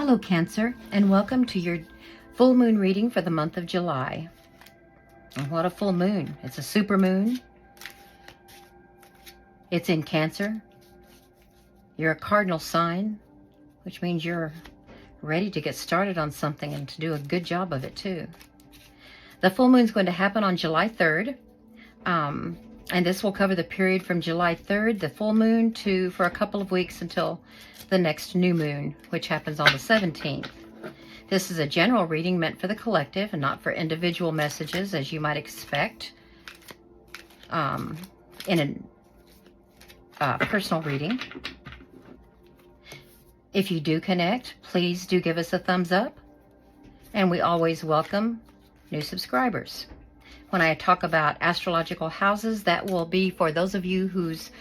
Hello, Cancer, and welcome to your full moon reading for the month of July. And what a full moon. It's a super moon. It's in Cancer. You're a cardinal sign, which means you're ready to get started on something and to do a good job of it too. The full moon is going to happen on July 3rd. And this will cover the period from July 3rd, the full moon, for a couple of weeks until the next new moon, which happens on the 17th. This is a general reading meant for the collective and not for individual messages, as you might expect in a personal reading. If you do connect, please do give us a thumbs up. And we always welcome new subscribers. When I talk about astrological houses, that will be for those of you whose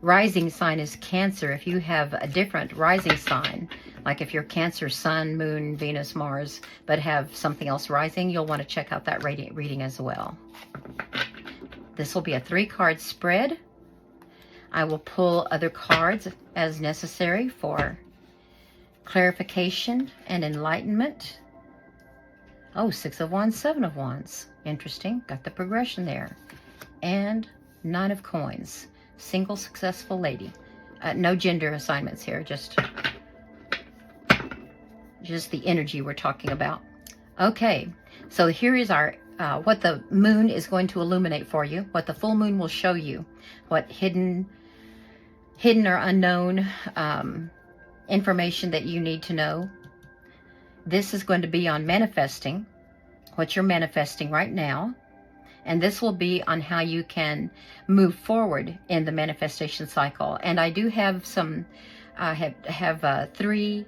rising sign is Cancer. If you have a different rising sign, like if you're Cancer, Sun, Moon, Venus, Mars, but have something else rising, you'll want to check out that reading as well. This will be a 3-card spread. I will pull other cards as necessary for clarification and enlightenment. Oh, 6 of Wands, 7 of Wands. Interesting. Got the progression there. And 9 of Coins. Single, successful lady. No gender assignments here. Just the energy we're talking about. Okay. So here is our what the moon is going to illuminate for you. What the full moon will show you. What hidden or unknown information that you need to know. This is going to be on manifesting, what you're manifesting right now. And this will be on how you can move forward in the manifestation cycle. And I do have some, I have 3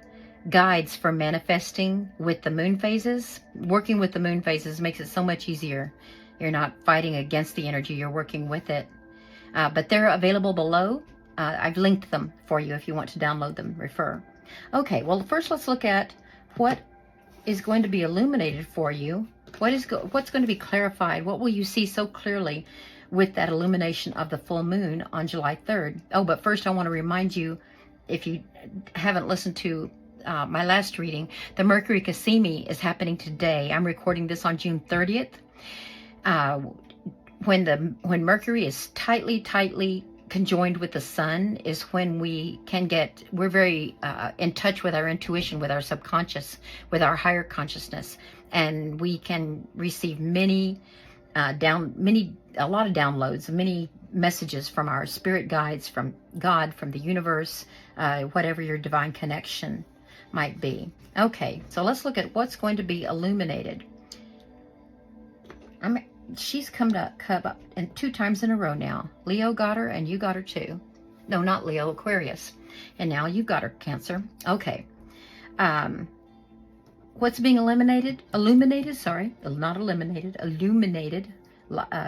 guides for manifesting with the moon phases. Working with the moon phases makes it so much easier. You're not fighting against the energy, you're working with it. But they're available below. I've linked them for you if you want to download them, refer. Okay, well, first let's look at what is going to be illuminated for you. What's going to be clarified? What will you see so clearly with that illumination of the full moon on July 3rd? Oh, but first I want to remind you, if you haven't listened to my last reading, the Mercury Cassimi is happening today. I'm recording this on June 30th. When Mercury is tightly conjoined with the sun is when we're very in touch with our intuition, with our subconscious, with our higher consciousness, and we can receive a lot of downloads, many messages from our spirit guides, from God, from the universe, whatever your divine connection might be. Okay, so let's look at what's going to be illuminated. She's come up and 2 times in a row now. Leo got her and you got her too. No, not Leo, Aquarius. And now you got her, Cancer. Okay. What's being illuminated,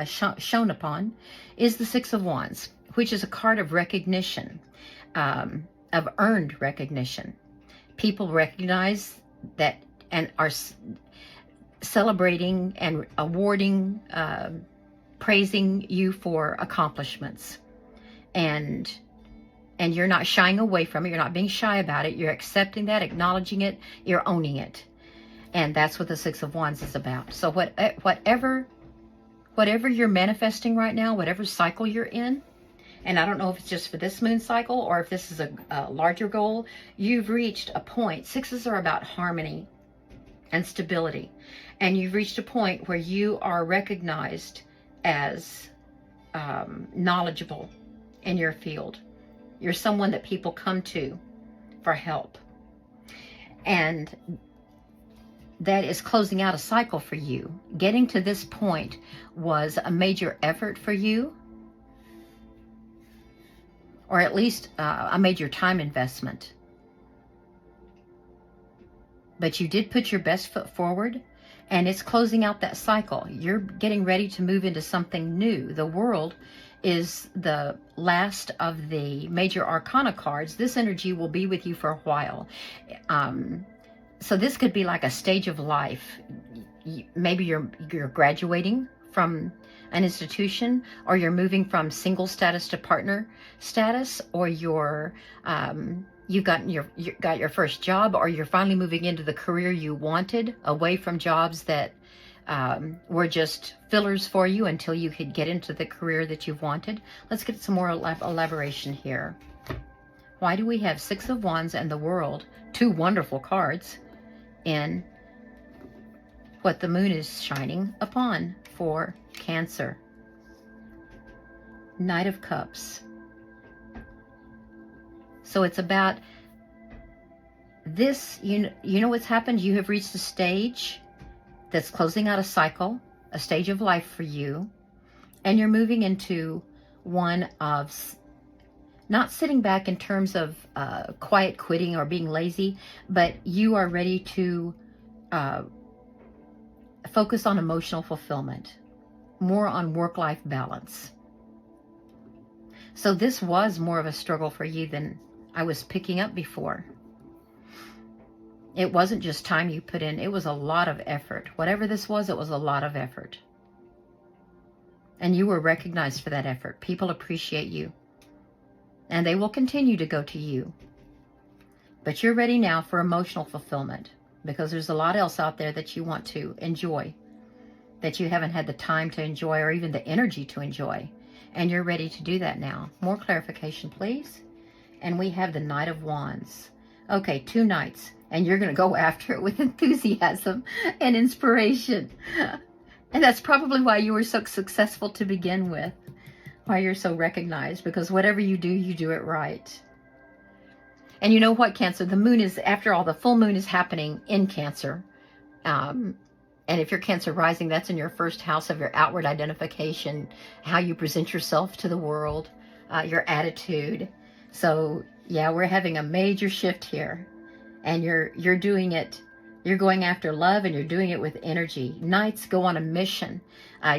shown upon, is the 6 of Wands, which is a card of recognition, of earned recognition. People recognize that and are celebrating and awarding, praising you for accomplishments, and you're not shying away from it. You're not being shy about it. You're accepting that, acknowledging it, you're owning it, and that's what the 6 of Wands is about. So whatever you're manifesting right now, whatever cycle you're in, and I don't know if it's just for this moon cycle or if this is a larger goal, you've reached a point. Sixes are about harmony and stability. And you've reached a point where you are recognized as knowledgeable in your field. You're someone that people come to for help. And that is closing out a cycle for you. Getting to this point was a major effort for you, or at least a major time investment. But you did put your best foot forward, and it's closing out that cycle. You're getting ready to move into something new. The World is the last of the major arcana cards. This energy will be with you for a while. So this could be like a stage of life. Maybe you're graduating from an institution, or you're moving from single status to partner status, or you're you've gotten got your first job, or you're finally moving into the career you wanted, away from jobs that were just fillers for you until you could get into the career that you've wanted. Let's get some more elaboration here. Why do we have Six of Wands and the World, two wonderful cards, in what the moon is shining upon for Cancer? Knight of Cups. So it's about this, you know what's happened? You have reached a stage that's closing out a cycle, a stage of life for you, and you're moving into one of not sitting back in terms of quiet quitting or being lazy, but you are ready to focus on emotional fulfillment, more on work-life balance. So this was more of a struggle for you than I was picking up before. It wasn't just time you put in, it was a lot of effort. Whatever this was, it was a lot of effort. And you were recognized for that effort. People appreciate you. And they will continue to go to you. But you're ready now for emotional fulfillment, because there's a lot else out there that you want to enjoy, that you haven't had the time to enjoy or even the energy to enjoy. And you're ready to do that now. More clarification, please. And we have the Knight of Wands. Okay, 2 knights. And you're going to go after it with enthusiasm and inspiration. And that's probably why you were so successful to begin with. Why you're so recognized. Because whatever you do it right. And you know what, Cancer? The moon is, after all, the full moon is happening in Cancer. And if you're Cancer rising, that's in your first house of your outward identification, how you present yourself to the world, your attitude. So yeah, we're having a major shift here, and you're doing it. You're going after love, and you're doing it with energy. Knights go on a mission.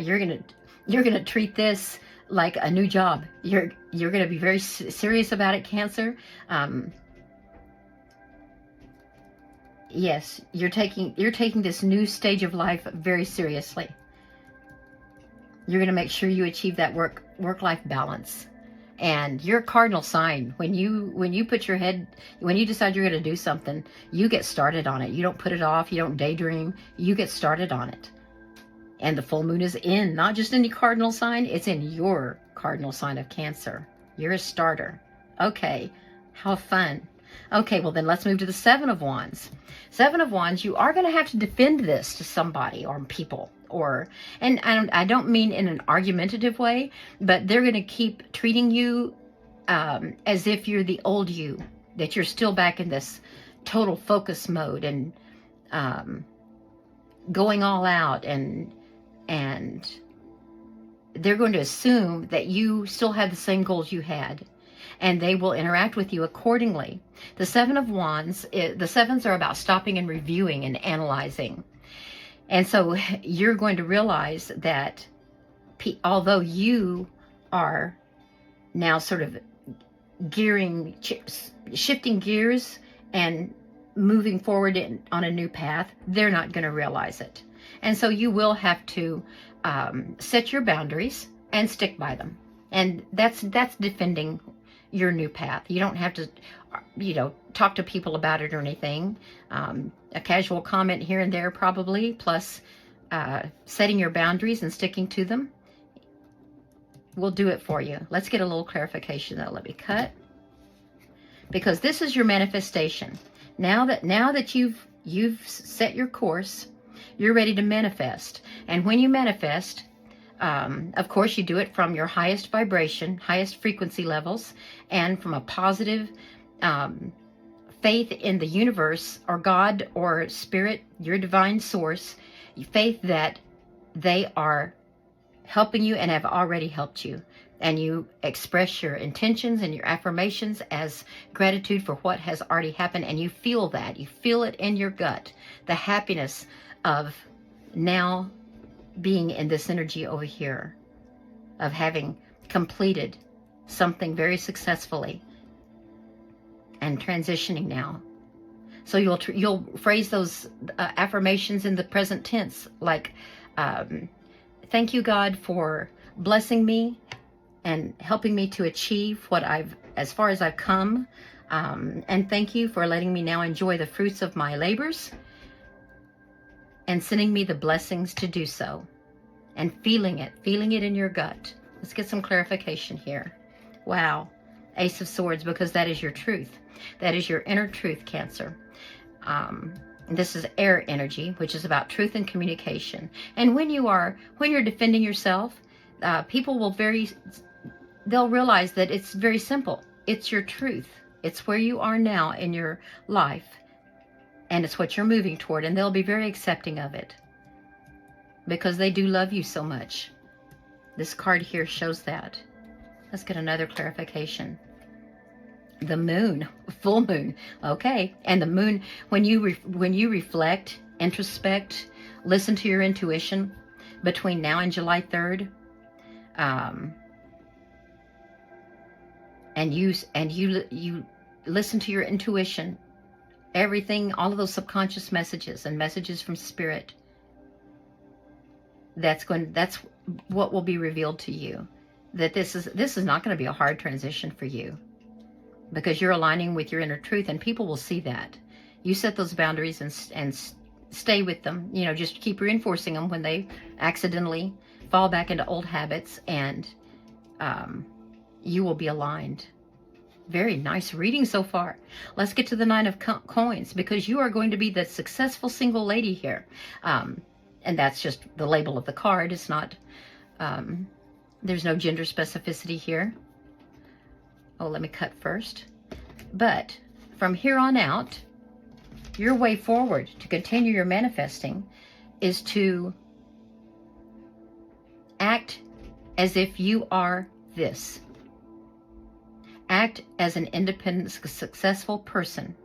You're gonna treat this like a new job. You're gonna be very serious about it, Cancer. Yes, you're taking this new stage of life very seriously. You're going to make sure you achieve that work-life balance. And your cardinal sign, when you decide you're going to do something, you get started on it. You don't put it off. You don't daydream. You get started on it. And the full moon is in, not just any cardinal sign, it's in your cardinal sign of Cancer. You're a starter. Okay, how fun. Okay, well then let's move to the Seven of Wands. Seven of Wands, you are going to have to defend this to somebody or people. And I don't mean in an argumentative way, but they're going to keep treating you as if you're the old you, that you're still back in this total focus mode and going all out, and they're going to assume that you still have the same goals you had, and they will interact with you accordingly. The Seven of Wands, the sevens are about stopping and reviewing and analyzing. And so you're going to realize that although you are now sort of shifting gears and moving forward on a new path, they're not going to realize it. And so you will have to set your boundaries and stick by them. And that's defending your new path. You don't have to, talk to people about it or anything. A casual comment here and there probably, plus setting your boundaries and sticking to them will do it for you. Let's get a little clarification though. Let me cut. Because this is your manifestation. Now that you've set your course, you're ready to manifest. And when you manifest, of course, you do it from your highest vibration, highest frequency levels, and from a positive faith in the universe or God or spirit, your divine source, faith that they are helping you and have already helped you. And you express your intentions and your affirmations as gratitude for what has already happened. And you feel that. You feel it in your gut. The happiness of now being in this energy over here, of having completed something very successfully and transitioning now. So you'll phrase those affirmations in the present tense, like, thank you, God, for blessing me and helping me to achieve what as far as I've come. And thank you for letting me now enjoy the fruits of my labors and sending me the blessings to do so. And feeling it in your gut. Let's get some clarification here. Wow. Ace of Swords, because that is your truth. That is your inner truth, Cancer. This is air energy, which is about truth and communication. And when you're defending yourself, people they'll realize that it's very simple. It's your truth. It's where you are now in your life, and it's what you're moving toward, and they'll be very accepting of it because they do love you so much. This card here shows that. Let's get another clarification. The moon, full moon. Okay. And the moon, when you reflect, introspect, listen to your intuition between now and July 3rd, and you listen to your intuition, everything, all of those subconscious messages and messages from spirit, that's what will be revealed to you. That this is not going to be a hard transition for you, because you're aligning with your inner truth, and people will see that. You set those boundaries and stay with them. You know, just keep reinforcing them when they accidentally fall back into old habits, and you will be aligned. Very nice reading so far. Let's get to the Nine of Coins, because you are going to be the successful single lady here. And that's just the label of the card. It's not, there's no gender specificity here. Oh, let me cut first. But from here on out, your way forward to continue your manifesting is to act as if you are this. Act as an independent, successful person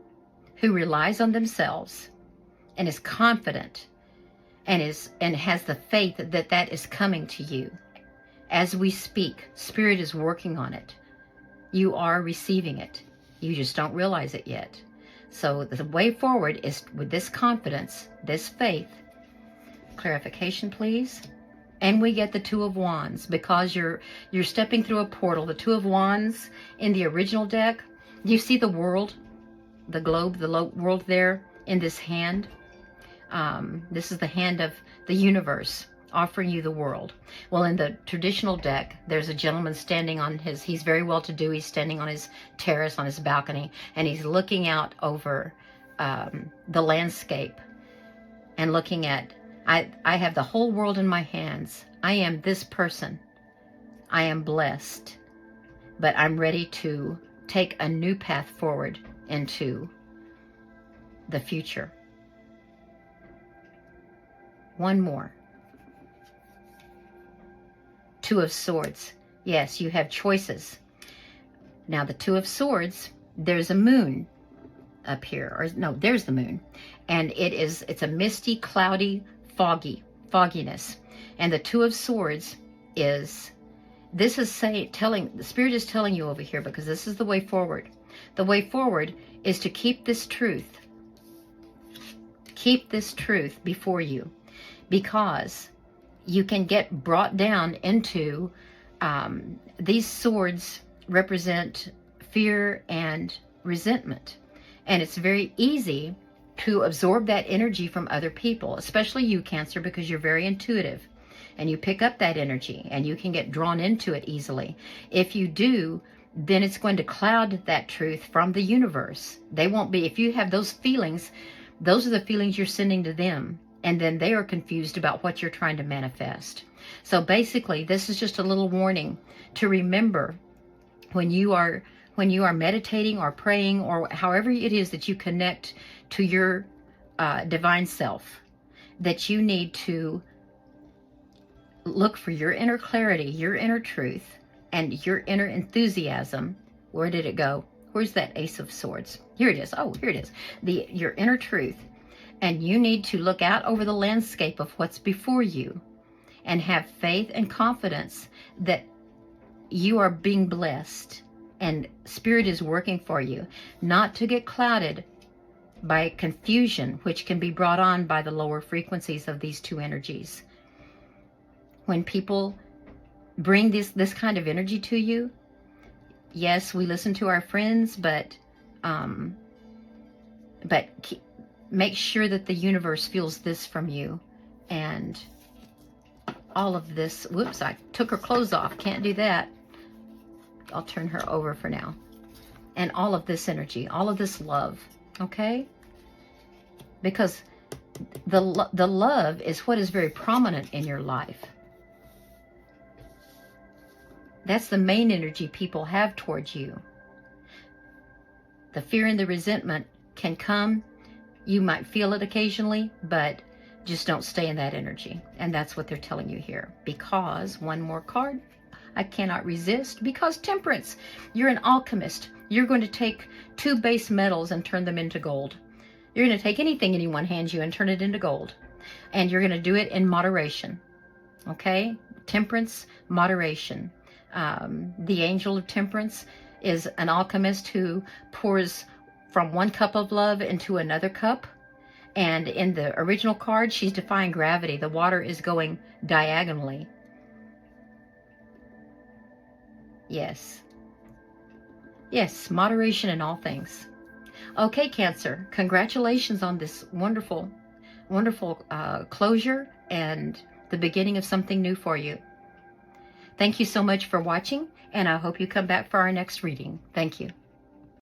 who relies on themselves and is confident and has the faith that is coming to you. As we speak, Spirit is working on it. You are receiving it. You just don't realize it yet. So the way forward is with this confidence, this faith. Clarification, please. And we get the Two of Wands, because you're stepping through a portal. The Two of Wands in the original deck, you see the world, the globe, the world there in this hand. This is the hand of the universe offering you the world. Well, in the traditional deck, there's a gentleman standing on he's very well-to-do. He's standing on his terrace, on his balcony, and he's looking out over the landscape and looking at, I have the whole world in my hands. I am this person. I am blessed, but I'm ready to take a new path forward into the future. One more. Two of Swords. Yes, you have choices. Now the Two of Swords, there's a moon up here, or no, there's the moon, and it's a misty, cloudy, fogginess. And the Two of Swords the Spirit is telling you over here, because this is the way forward. The way forward is to keep this truth before you, because you can get brought down into, these swords represent fear and resentment. And it's very easy to absorb that energy from other people, especially you, Cancer, because you're very intuitive and you pick up that energy and you can get drawn into it easily. If you do, then it's going to cloud that truth from the universe. They won't be, if you have those feelings, those are the feelings you're sending to them. And then they are confused about what you're trying to manifest. So basically, this is just a little warning to remember when you are meditating or praying, or however it is that you connect to your divine self, that you need to look for your inner clarity, your inner truth, and your inner enthusiasm. Where did it go? Where's that Ace of Swords? Here it is. Oh, here it is. Your inner truth. And you need to look out over the landscape of what's before you and have faith and confidence that you are being blessed and Spirit is working for you, not to get clouded by confusion, which can be brought on by the lower frequencies of these two energies. When people bring this kind of energy to you, yes, we listen to our friends, but But make sure that the universe feels this from you. And all of this, whoops, I took her clothes off. Can't do that. I'll turn her over for now. And all of this energy, all of this love, okay? Because the love is what is very prominent in your life. That's the main energy people have towards you. The fear and the resentment can come. You might feel it occasionally, but just don't stay in that energy. And that's what they're telling you here. Because, one more card, I cannot resist. Because temperance, you're an alchemist. You're going to take 2 base metals and turn them into gold. You're going to take anything anyone hands you and turn it into gold. And you're going to do it in moderation. Okay? Temperance, moderation. The angel of temperance is an alchemist who pours from 1 cup of love into another cup. And in the original card, she's defying gravity. The water is going diagonally. Yes. Yes, moderation in all things. Okay, Cancer, congratulations on this wonderful, wonderful closure and the beginning of something new for you. Thank you so much for watching, and I hope you come back for our next reading. Thank you.